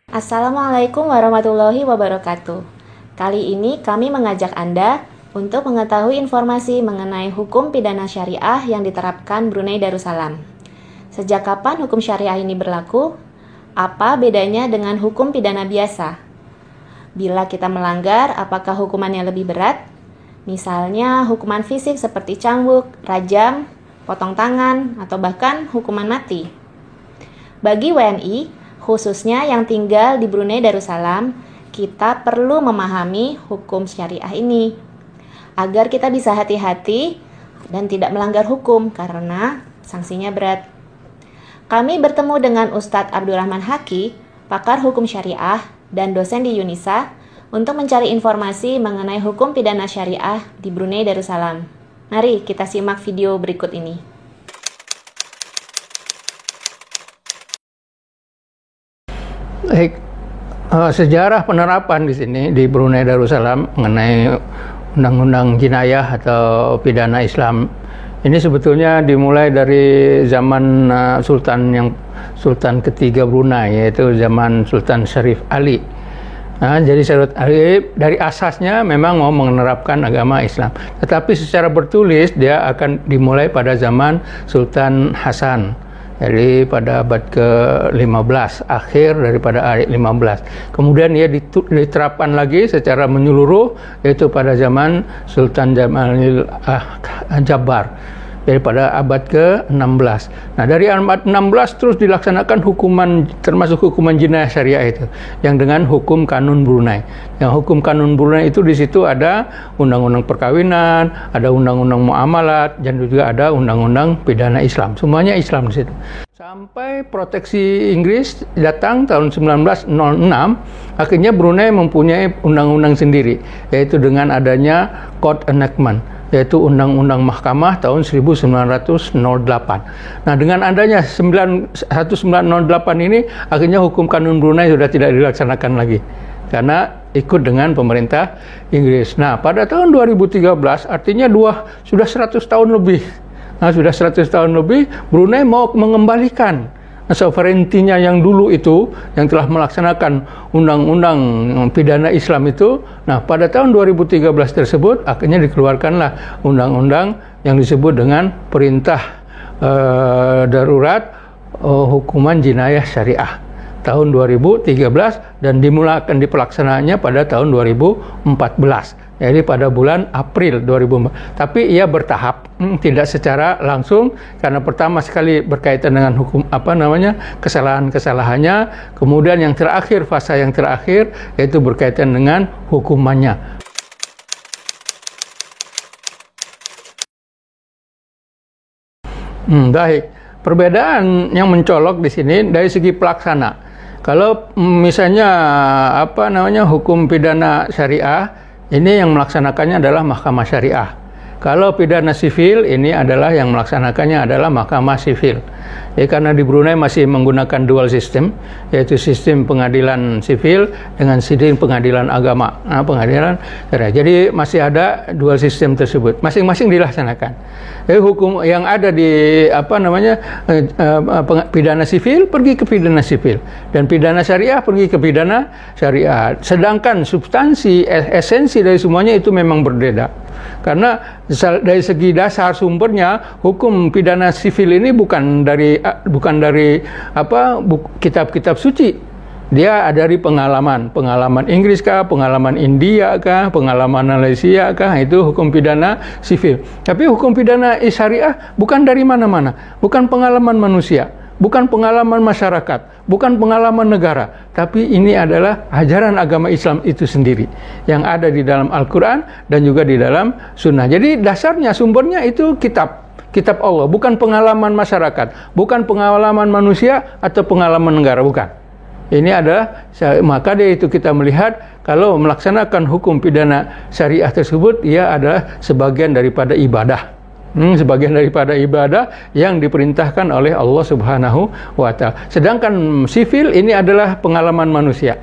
Assalamualaikum warahmatullahi wabarakatuh. Kali ini kami mengajak Anda untuk mengetahui informasi mengenai hukum pidana syariah yang diterapkan Brunei Darussalam. Sejak kapan hukum syariah ini berlaku? Apa bedanya dengan hukum pidana biasa? Bila kita melanggar, apakah hukumannya lebih berat? Misalnya hukuman fisik seperti cambuk, rajam, potong tangan, atau bahkan hukuman mati. Bagi WNI, khususnya yang tinggal di Brunei Darussalam, kita perlu memahami hukum syariah ini agar kita bisa hati-hati dan tidak melanggar hukum karena sanksinya berat. Kami bertemu dengan Ustadz Abdurrahman Haki, pakar hukum syariah dan dosen di Unisa, untuk mencari informasi mengenai hukum pidana syariah di Brunei Darussalam. Mari kita simak video berikut ini. Baik, sejarah penerapan di sini di Brunei Darussalam mengenai undang-undang jinayah atau pidana Islam ini sebetulnya dimulai dari zaman Sultan ketiga Brunei, yaitu zaman Sultan Syarif Ali. Jadi Syarif Ali dari asasnya memang mau menerapkan agama Islam, tetapi secara bertulis dia akan dimulai pada zaman Sultan Hasan. Jadi pada abad ke-15, akhir daripada abad 15. Kemudian ia diterapkan lagi secara menyeluruh, yaitu pada zaman Sultan Jamalil Jabbar, daripada abad ke-16. Nah, dari abad 16 terus dilaksanakan hukuman, termasuk hukuman jinayah syariah itu, yang dengan hukum kanun Brunei. Yang hukum kanun Brunei itu di situ ada undang-undang perkawinan, ada undang-undang muamalat, dan juga ada undang-undang pidana Islam. Semuanya Islam di situ. Sampai proteksi Inggris datang tahun 1906, akhirnya Brunei mempunyai undang-undang sendiri, yaitu dengan adanya Court Enactment, yaitu Undang-Undang Mahkamah tahun 1908. Nah, dengan adanya 1908 ini, akhirnya hukum kanun Brunei sudah tidak dilaksanakan lagi, karena ikut dengan pemerintah Inggris. Nah, pada tahun 2013, artinya sudah 100 tahun lebih. Nah, sudah 100 tahun lebih, Brunei mau mengembalikan sovereignty-nya yang dulu itu, yang telah melaksanakan undang-undang pidana Islam itu. Nah, pada tahun 2013 tersebut akhirnya dikeluarkanlah undang-undang yang disebut dengan Perintah Darurat Hukuman Jinayah Syariah tahun 2013, dan dimulakan dipelaksanaannya pada tahun 2014. Jadi pada bulan April 2004. Tapi ia bertahap, tidak secara langsung, karena pertama sekali berkaitan dengan hukum kesalahan-kesalahannya, kemudian yang terakhir, fase yang terakhir yaitu berkaitan dengan hukumannya. Baik, perbedaan yang mencolok di sini dari segi pelaksana. Kalau misalnya hukum pidana syariah ini yang melaksanakannya adalah Mahkamah Syariah. Kalau pidana sivil ini adalah yang melaksanakannya adalah Mahkamah Sivil. Karena di Brunei masih menggunakan dual sistem, yaitu sistem pengadilan sivil dengan sistem pengadilan agama. Pengadilan syariah. Jadi masih ada dual sistem tersebut. Masing-masing dilaksanakan. Hukum yang ada di pidana sivil pergi ke pidana sivil, dan pidana syariah pergi ke pidana syariah. Sedangkan substansi, esensi dari semuanya itu memang berbeda. Karena dari segi dasar sumbernya, hukum pidana sivil ini bukan dari kitab-kitab suci. Dia dari pengalaman Inggris kah, pengalaman India kah, pengalaman Malaysia kah, itu hukum pidana sivil. Tapi hukum pidana syariah bukan dari mana-mana, bukan pengalaman manusia, bukan pengalaman masyarakat, bukan pengalaman negara, tapi ini adalah ajaran agama Islam itu sendiri yang ada di dalam Al-Quran dan juga di dalam Sunnah. Jadi dasarnya, sumbernya itu kitab Allah, bukan pengalaman masyarakat, bukan pengalaman manusia atau pengalaman negara, bukan. Ini adalah, maka dari itu kita melihat kalau melaksanakan hukum pidana syariah tersebut, ia adalah sebagian daripada ibadah. Sebagian daripada ibadah yang diperintahkan oleh Allah Subhanahu wa Ta'ala. Sedangkan sivil ini adalah pengalaman manusia.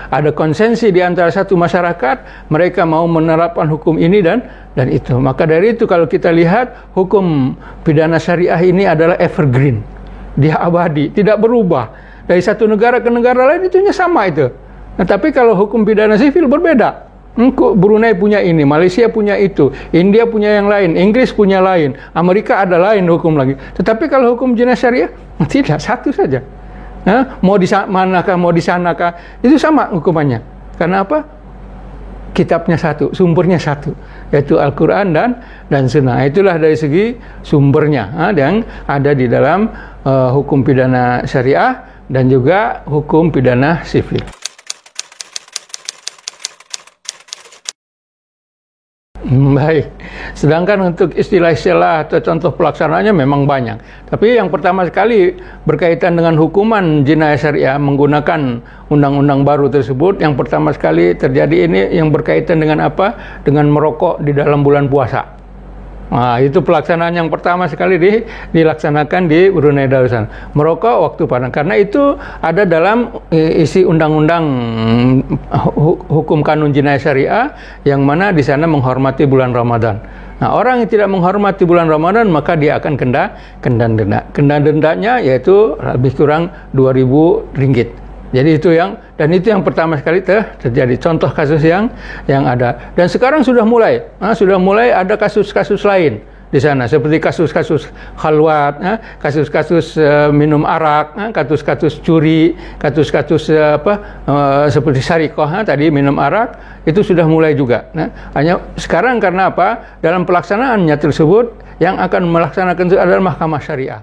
Ada konsensi di antara satu masyarakat, mereka mau menerapkan hukum ini dan itu. Maka dari itu kalau kita lihat hukum pidana syariah ini adalah evergreen. Dia abadi, tidak berubah. dari satu negara ke negara lain itunya sama itu. Nah, tapi kalau hukum pidana sivil berbeda. Brunei punya ini, Malaysia punya itu, India punya yang lain, Inggris punya lain, Amerika ada lain hukum lagi. Tetapi kalau hukum jinas syariah tidak, satu saja. Nah, mau di manakah, mau di sanakah, itu sama hukumannya. Karena apa? Kitabnya satu, sumbernya satu, yaitu Al-Quran dan Sunnah. Itulah dari segi sumbernya yang ada di dalam hukum pidana syariah dan juga hukum pidana sivil. Baik, sedangkan untuk istilah-istilah atau contoh pelaksanaannya memang banyak. Tapi yang pertama sekali berkaitan dengan hukuman jinayah syariah menggunakan undang-undang baru tersebut, yang pertama sekali terjadi ini yang berkaitan dengan apa? Dengan merokok di dalam bulan puasa. Nah, itu pelaksanaan yang pertama sekali dilaksanakan di Brunei Darussalam. Merokok waktu panas, karena itu ada dalam isi undang-undang hukum kanun jinayah syariah yang mana di sana menghormati bulan Ramadan. Nah, orang yang tidak menghormati bulan Ramadan maka dia akan kena denda. Kena dendanya yaitu lebih kurang Rp2.000. Jadi itu yang pertama sekali terjadi, contoh kasus yang ada. Dan sekarang sudah mulai ada kasus-kasus lain di sana, seperti kasus-kasus khalwat, kasus-kasus minum arak, kasus-kasus curi, kasus-kasus seperti syarikoh tadi minum arak, itu sudah mulai juga. Nah, hanya sekarang karena apa? Dalam pelaksanaannya tersebut yang akan melaksanakan itu adalah mahkamah syariah.